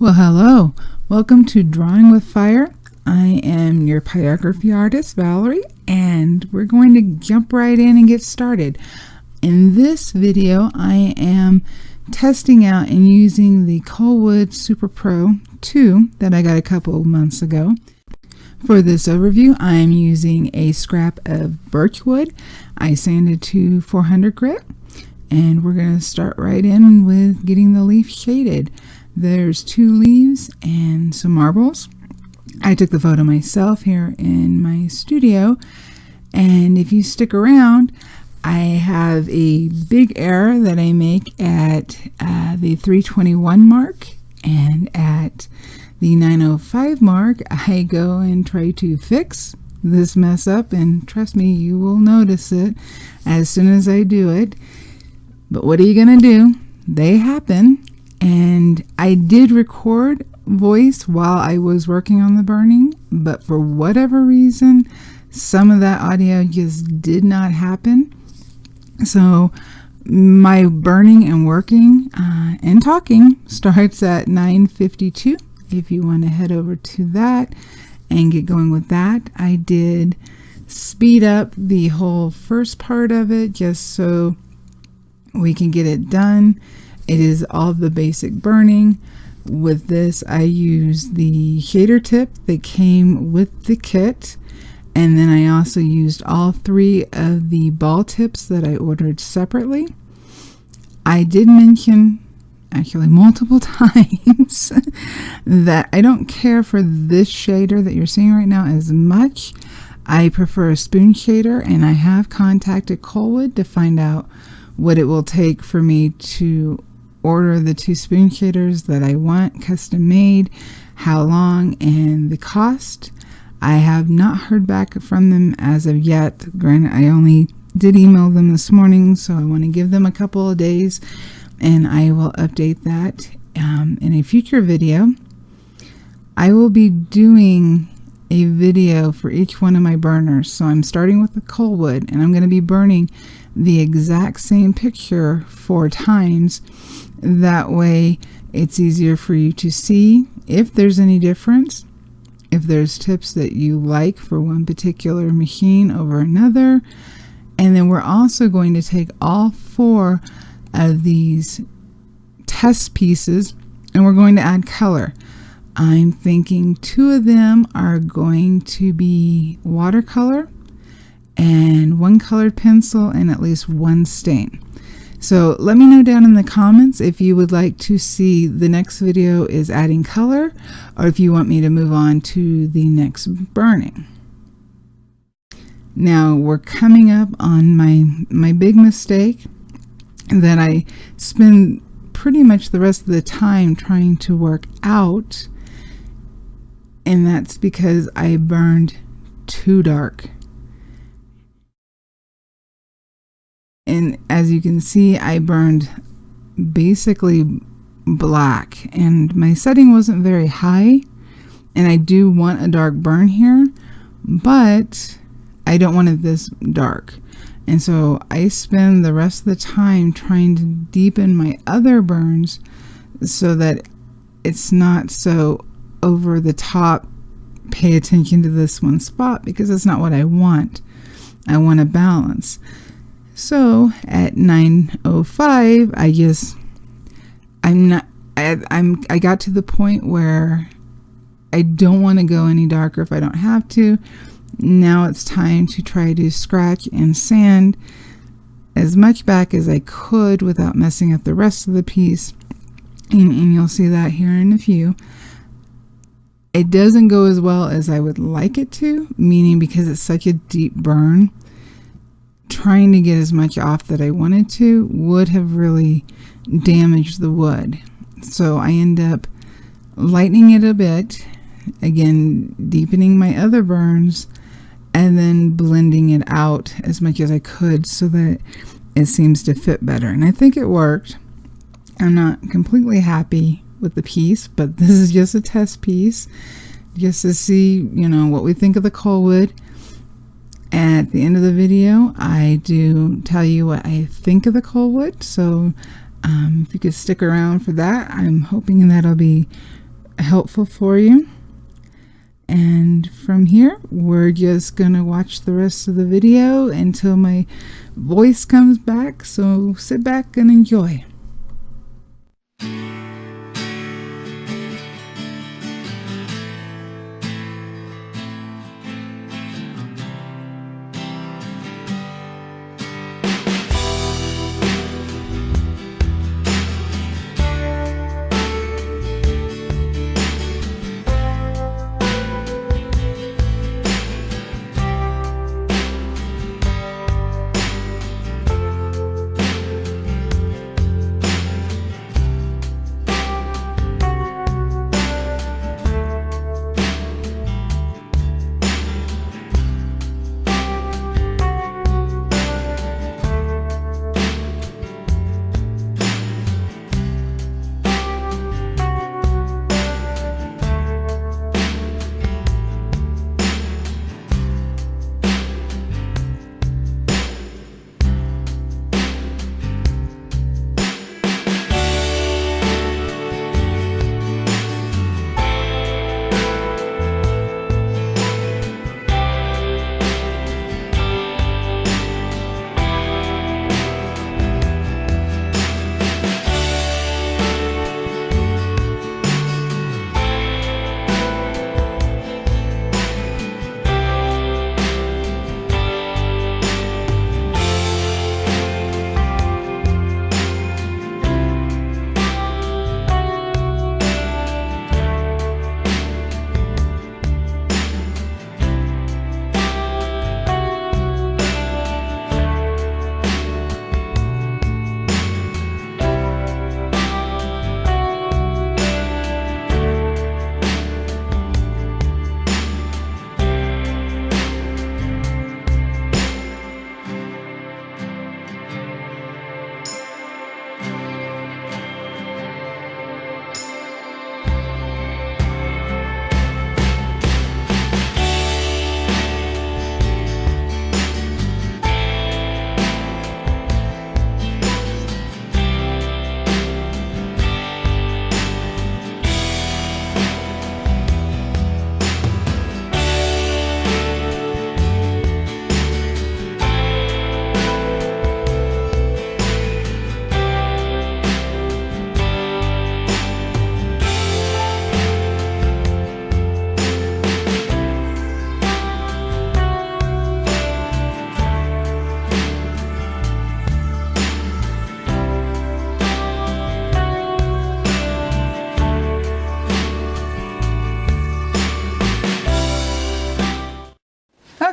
Well, hello. Welcome to Drawing with Fire. I am your pyrography artist, Valarie, and we're going to jump right in and get started. In this video, I am testing out and using the Colwood Super Pro 2 that I got a couple of months ago. For this overview, I am using a scrap of birch wood. I sanded to 400 grit, and we're going to start right in with getting the leaf shaded. There's 2 leaves and some marbles. I took the photo myself here in my studio, and if you stick around, I have a big error that I make at the 321 mark, and at the 905 mark I go and try to fix this mess up, and trust me, you will notice it as soon as I do it. But what are you gonna do? They happen. And I did record voice while I was working on the burning, but for whatever reason, some of that audio just did not happen. So my burning and working and talking starts at 9:52. If you want to head over to that and get going with that, I did speed up the whole first part of it just so we can get it done. It is all the basic burning. With this, I used the shader tip that came with the kit, and then I also used all 3 of the ball tips that I ordered separately. I did mention, actually multiple times, that I don't care for this shader that you're seeing right now as much. I prefer a spoon shader, and I have contacted Colwood to find out what it will take for me to order the 2 spoon shaders that I want custom made, how long, and the cost. I have not heard back from them as of yet. Granted, I only did email them this morning, so I want to give them a couple of days, and I will update that in a future video. I will be doing a video for each one of my burners. So I'm starting with the Colwood, and I'm going to be burning the exact same picture 4 times. That way it's easier for you to see if there's any difference, if there's tips that you like for one particular machine over another. And then we're also going to take all 4 of these test pieces and we're going to add color. I'm thinking 2 of them are going to be watercolor and 1 colored pencil and at least 1 stain. So let me know down in the comments if you would like to see the next video is adding color, or if you want me to move on to the next burning. Now we're coming up on my big mistake that I spend pretty much the rest of the time trying to work out, and that's because I burned too dark. And as you can see, I burned basically black, and my setting wasn't very high, and I do want a dark burn here, but I don't want it this dark. And so I spend the rest of the time trying to deepen my other burns so that it's not so over the top, pay attention to this one spot, because that's not what I want. I want a balance. So at 9:05, I got to the point where I don't want to go any darker if I don't have to. Now it's time to try to scratch and sand as much back as I could without messing up the rest of the piece. And you'll see that here in a few. It doesn't go as well as I would like it to, meaning because it's such a deep burn, trying to get as much off that I wanted to would have really damaged the wood. So I end up lightening it a bit, again deepening my other burns, and then blending it out as much as I could so that it seems to fit better. And I think it worked. I'm not completely happy with the piece, but this is just a test piece just to see, what we think of the Colwood. At the end of the video, I do tell you what I think of the Colwood, so if you could stick around for that, I'm hoping that'll be helpful for you. And from here, we're just going to watch the rest of the video until my voice comes back. So sit back and enjoy.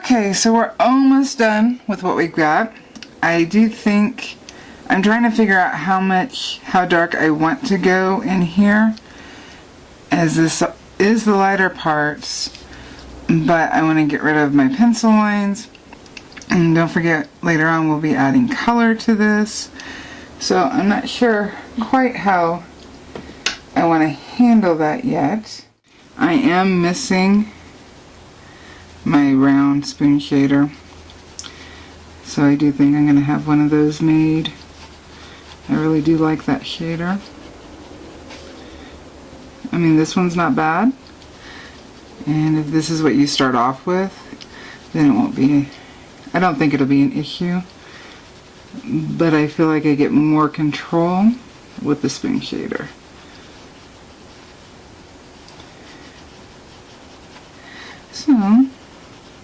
Okay, so we're almost done with what we've got. I do think I'm trying to figure out how dark I want to go in here, as this is the lighter parts, but I want to get rid of my pencil lines. And don't forget, later on we'll be adding color to this, so I'm not sure quite how I want to handle that yet. I am missing my round spoon shader, so I do think I'm going to have one of those made. I really do like that shader. I mean, this one's not bad, and if this is what you start off with, then it won't be, I don't think it'll be an issue, but I feel like I get more control with the spoon shader. So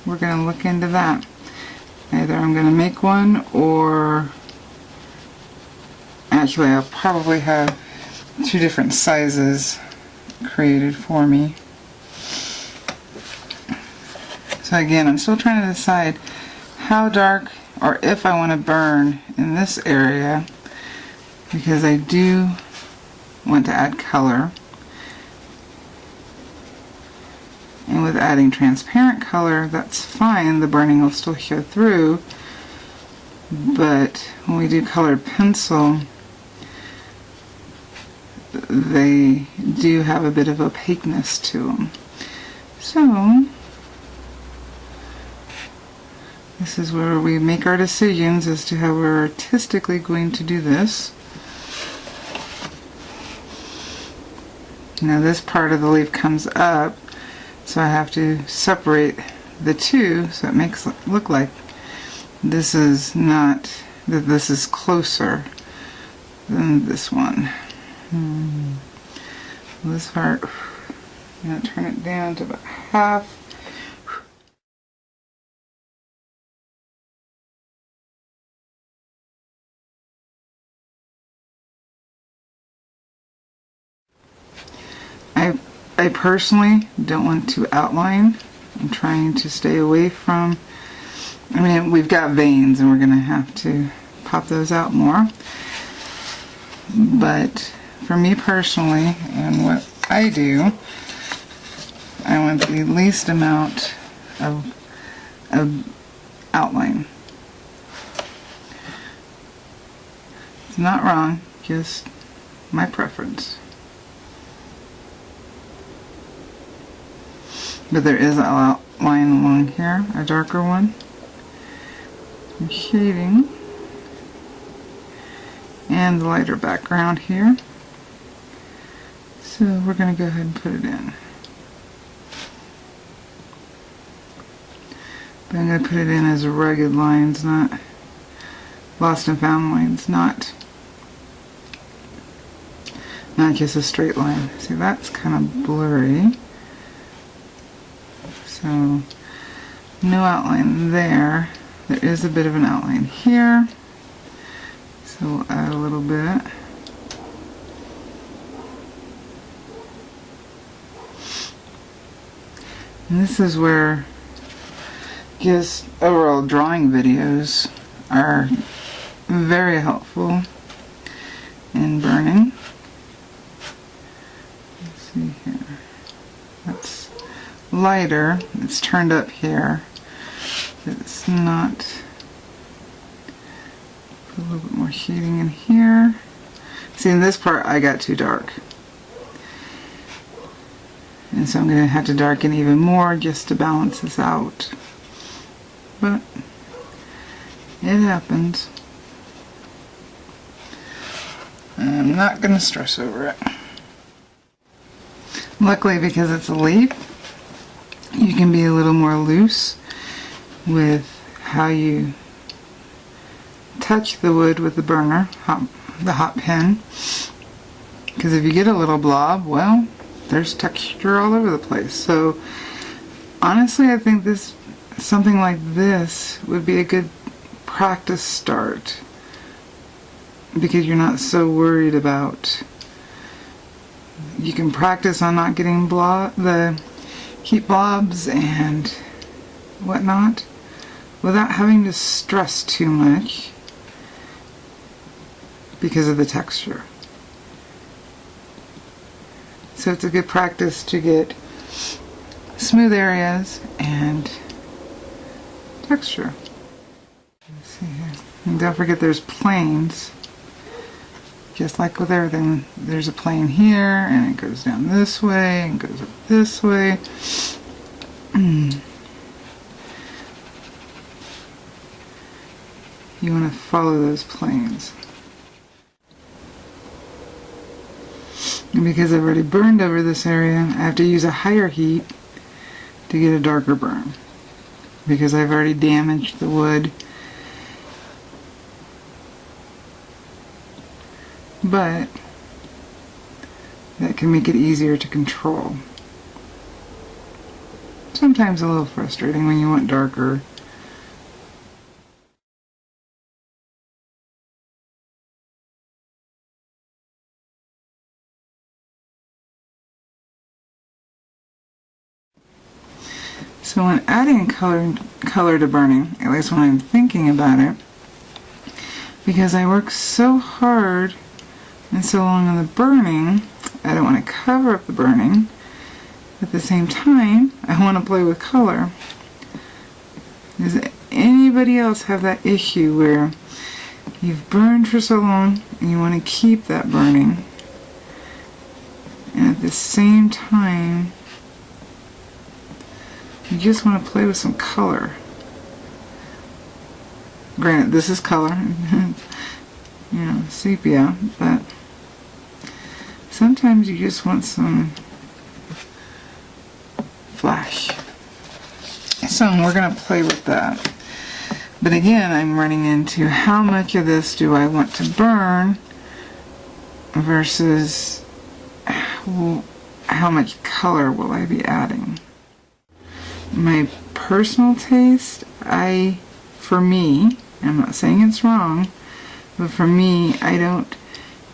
we're going to look into that. Either I'm going to make one, or actually I'll probably have two different sizes created for me. So again, I'm still trying to decide how dark, or if I want to burn in this area, because I do want to add color. And with adding transparent color, that's fine, the burning will still show through, but when we do colored pencil, they do have a bit of opaqueness to them. So this is where we make our decisions as to how we're artistically going to do this. Now this part of the leaf comes up, so I have to separate the two so it makes it look like this is not, that this is closer than this one. This part, I'm going to turn it down to about half. I personally don't want to outline. I'm trying to stay away from, I mean, we've got veins and we're going to have to pop those out more. But for me personally, and what I do, I want the least amount of outline. It's not wrong, just my preference. But there is an outline along here, a darker one. Some shading. And the lighter background here. So we're going to go ahead and put it in. But I'm going to put it in as rugged lines, not lost and found lines, not just a straight line. See, that's kind of blurry. So, no outline there. There is a bit of an outline here. So we'll add a little bit. And this is where just overall drawing videos are very helpful in burning. Let's see here. That's lighter. It's turned up here. It's not. Put a little bit more shading in here. See, in this part I got too dark. And so I'm going to have to darken even more just to balance this out. But it happens. I'm not going to stress over it. Luckily, because it's a leaf, you can be a little more loose with how you touch the wood with the burner, the hot pen. Because if you get a little blob, well, there's texture all over the place. So honestly, I think something like this would be a good practice start, because you're not so worried about, you can practice on not getting the heat blobs and whatnot without having to stress too much because of the texture. So it's a good practice to get smooth areas and texture. Let's see here. And don't forget there's planes. Just like with everything, there's a plane here, and it goes down this way, and goes up this way. You want to follow those planes. And because I've already burned over this area, I have to use a higher heat to get a darker burn, because I've already damaged the wood. But that can make it easier to control. Sometimes a little frustrating when you want darker. So when adding color to burning, at least when I'm thinking about it, because I work so hard and so long on the burning, I don't want to cover up the burning. At the same time, I want to play with color. Does anybody else have that issue where you've burned for so long and you want to keep that burning, and at the same time you just want to play with some color? Granted, this is color, you know, sepia, but Sometimes you just want some flash. So we're going to play with that. But again, I'm running into how much of this do I want to burn versus how much color will I be adding. My personal taste, for me, I'm not saying it's wrong, but for me, I don't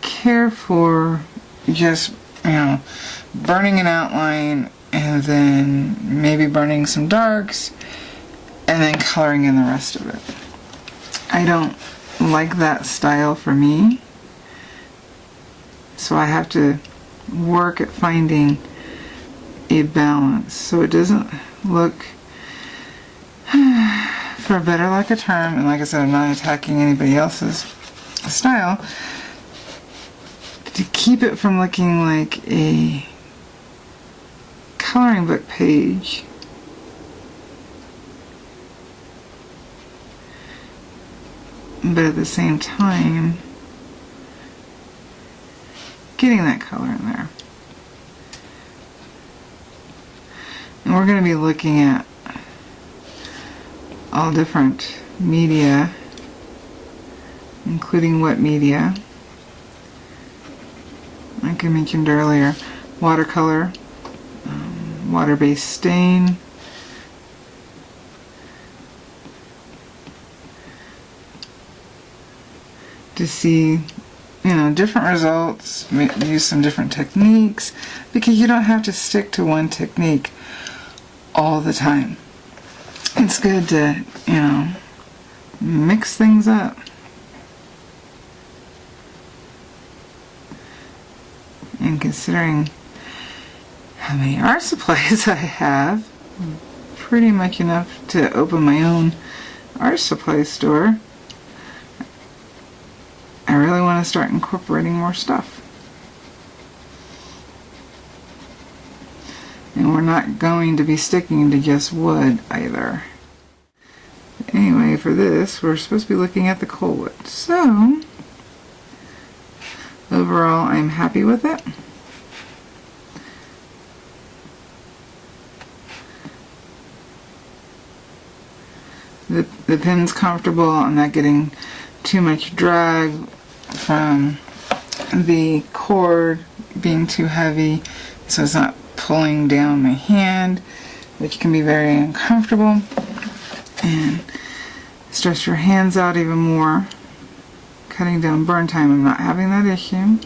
care for just, burning an outline and then maybe burning some darks and then coloring in the rest of it. I don't like that style for me, so I have to work at finding a balance so it doesn't look, for a better lack of term, and like I said, I'm not attacking anybody else's style, to keep it from looking like a coloring book page. But at the same time, getting that color in there. And we're going to be looking at all different media, including wet media. Like I mentioned earlier, watercolor, water-based stain, to see, different results, use some different techniques, because you don't have to stick to one technique all the time. It's good to, mix things up. And considering how many art supplies I have, pretty much enough to open my own art supply store, I really want to start incorporating more stuff. And we're not going to be sticking to just wood either. Anyway, for this, we're supposed to be looking at the Colwood. So, overall, I'm happy with it. The pen's comfortable. I'm not getting too much drag from the cord being too heavy, so it's not pulling down my hand, which can be very uncomfortable and stress your hands out even more. Cutting down burn time, I'm not having that issue.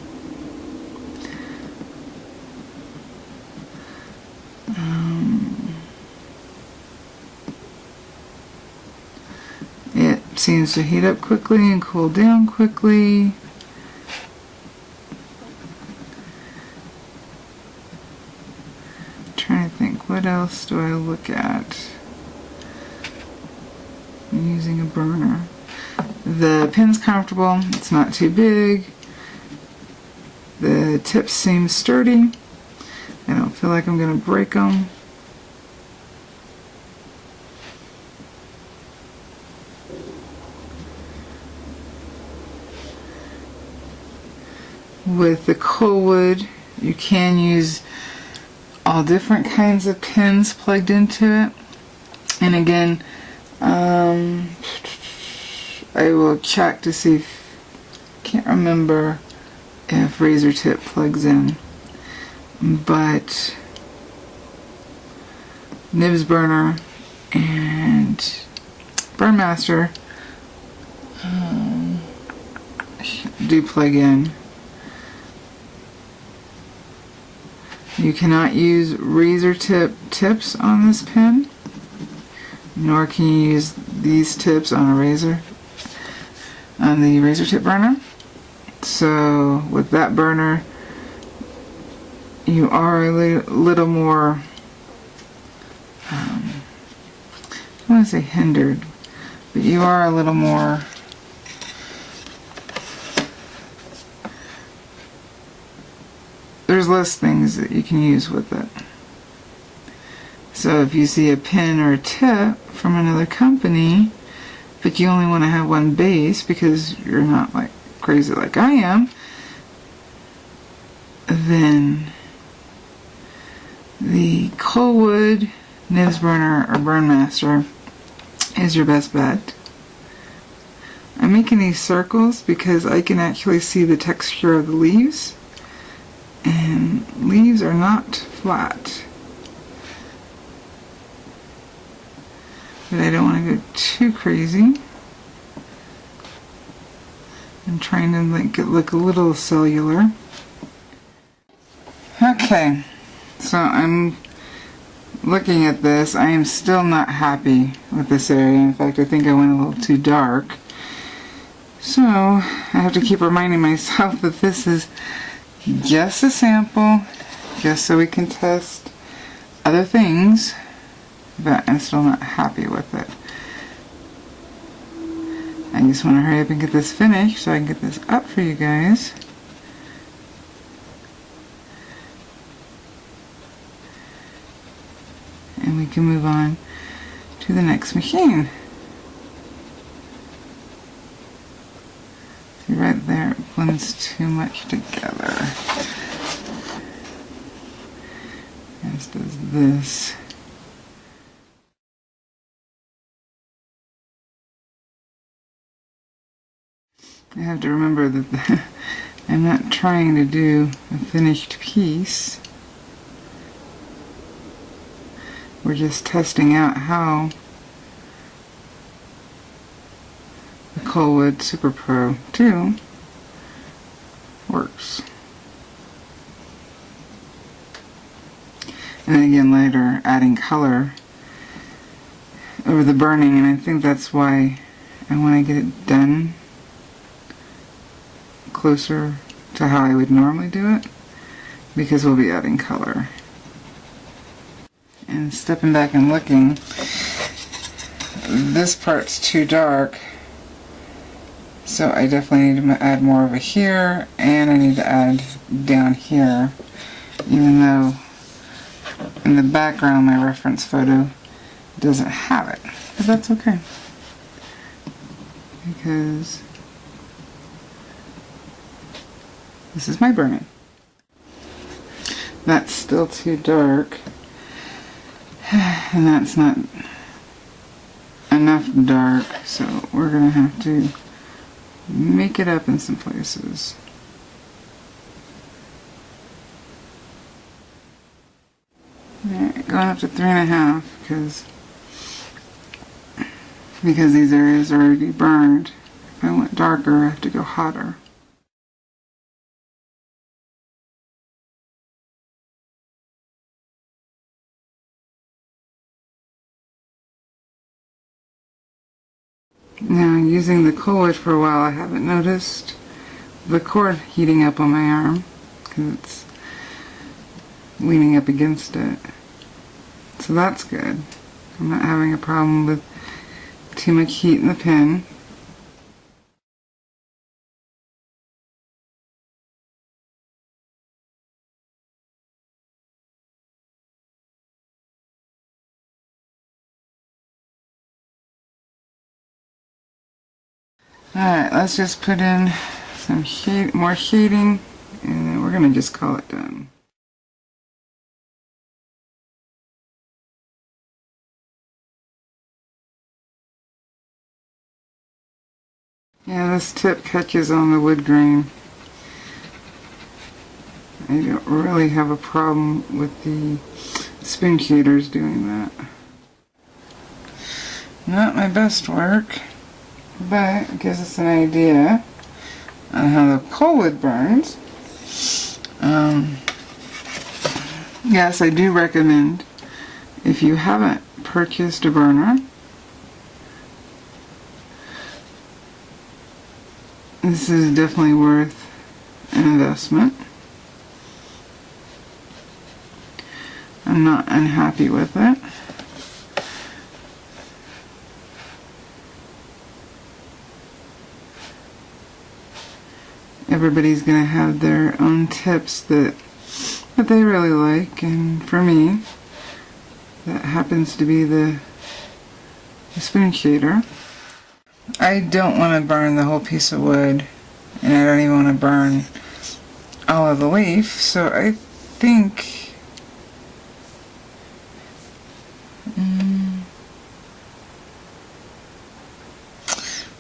It seems to heat up quickly and cool down quickly. Trying to think, what else do I look at? I'm using a burner. The pen's comfortable, it's not too big. The tips seem sturdy. I don't feel like I'm going to break them. With the Colwood, you can use all different kinds of pins plugged into it. And again, I will check to see if, can't remember if razor tip plugs in, but Nibs Burner and Burnmaster do plug in. You cannot use razor tip tips on this pen, nor can you use these tips on a razor, on the razor tip burner. So with that burner, you are a little more, I don't want to say hindered, but you are a little more there's less things that you can use with it. So if you see a pin or a tip from another company, but you only want to have one base because you're not like crazy like I am, then the Colwood Nibs Burner or Burn Master is your best bet. I'm making these circles because I can actually see the texture of the leaves, and leaves are not flat. But I don't want to go too crazy. I'm trying to make it look a little cellular. Okay, so I'm looking at this. I am still not happy with this area. In fact, I think I went a little too dark. So I have to keep reminding myself that this is just a sample, just so we can test other things, but I'm still not happy with it. I just want to hurry up and get this finished so I can get this up for you guys. And we can move on to the next machine. See, right there, it blends too much together. As does this. I have to remember that I'm not trying to do a finished piece. We're just testing out how the Colwood Super Pro 2 works. And then again later adding color over the burning, and I think that's why I want to get it done closer to how I would normally do it, because we'll be adding color. And stepping back and looking, this part's too dark, so I definitely need to add more over here, and I need to add down here, even though in the background my reference photo doesn't have it, but that's okay, because this is my burning. That's still too dark, and that's not enough dark, so we're going to have to make it up in some places. Alright, going up to 3.5 because these areas are already burned. If I want darker, I have to go hotter. Now, using the Colwood for a while, I haven't noticed the cord heating up on my arm because it's leaning up against it. So that's good. I'm not having a problem with too much heat in the pen. Alright, let's just put in some more shading, and then we're going to just call it done. Yeah, this tip catches on the wood grain. I don't really have a problem with the spoon shaders doing that. Not my best work, but it gives us an idea on how the Colwood burns. Yes, I do recommend, if you haven't purchased a burner, this is definitely worth an investment. I'm not unhappy with it. Everybody's going to have their own tips that they really like, and for me, that happens to be the spoon shader. I don't want to burn the whole piece of wood, and I don't even want to burn all of the leaf, so I think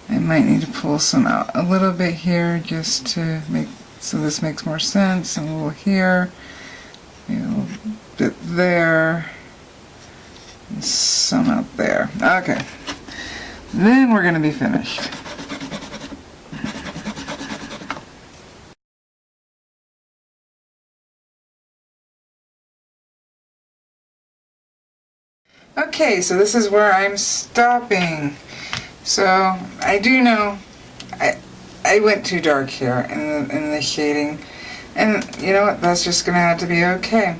I might need to pull some out a little bit here just to make so this makes more sense, and a little here, a little bit there, and some out there. Okay, then we're going to be finished. Okay, so this is where I'm stopping. So I do know I went too dark here in the shading, and you know what, that's just gonna have to be okay.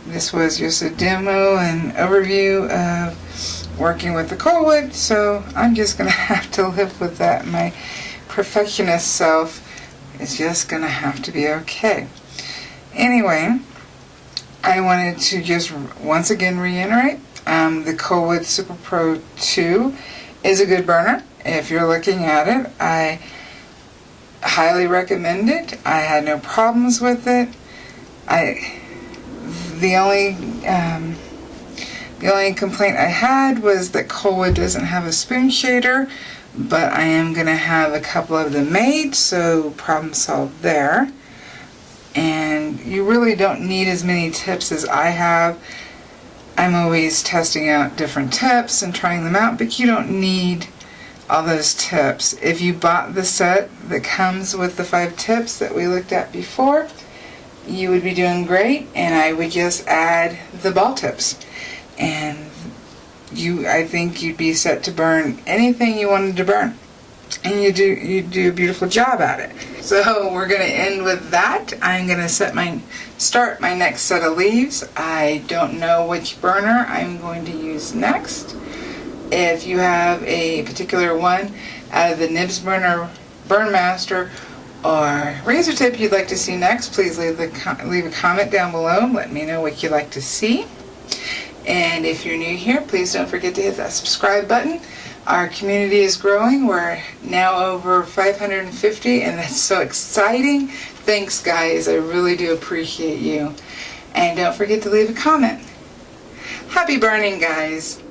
This was just a demo and overview of working with the Colwood, so I'm just gonna have to live with that. My perfectionist self is just gonna have to be okay. Anyway, I wanted to just once again reiterate, the Colwood Super Pro 2 is a good burner. If you're looking at it, I highly recommend it. I had no problems with it. The only complaint I had was that Colwood doesn't have a spoon shader, but I am going to have a couple of them made, so problem solved there. And you really don't need as many tips as I have. I'm always testing out different tips and trying them out, but you don't need all those tips. If you bought the set that comes with the 5 tips that we looked at before, you would be doing great, and I would just add the ball tips. And I think you'd be set to burn anything you wanted to burn. And you do a beautiful job at it. So we're going to end with that. I'm going to start my next set of leaves. I don't know which burner I'm going to use next. If you have a particular one out of the nibs burner, burn master, or razor tip you'd like to see next, please leave a comment down below and let me know what you'd like to see. And if you're new here, please don't forget to hit that subscribe button. Our community is growing. We're now over 550, and that's so exciting. Thanks, guys. I really do appreciate you. And don't forget to leave a comment. Happy burning, guys.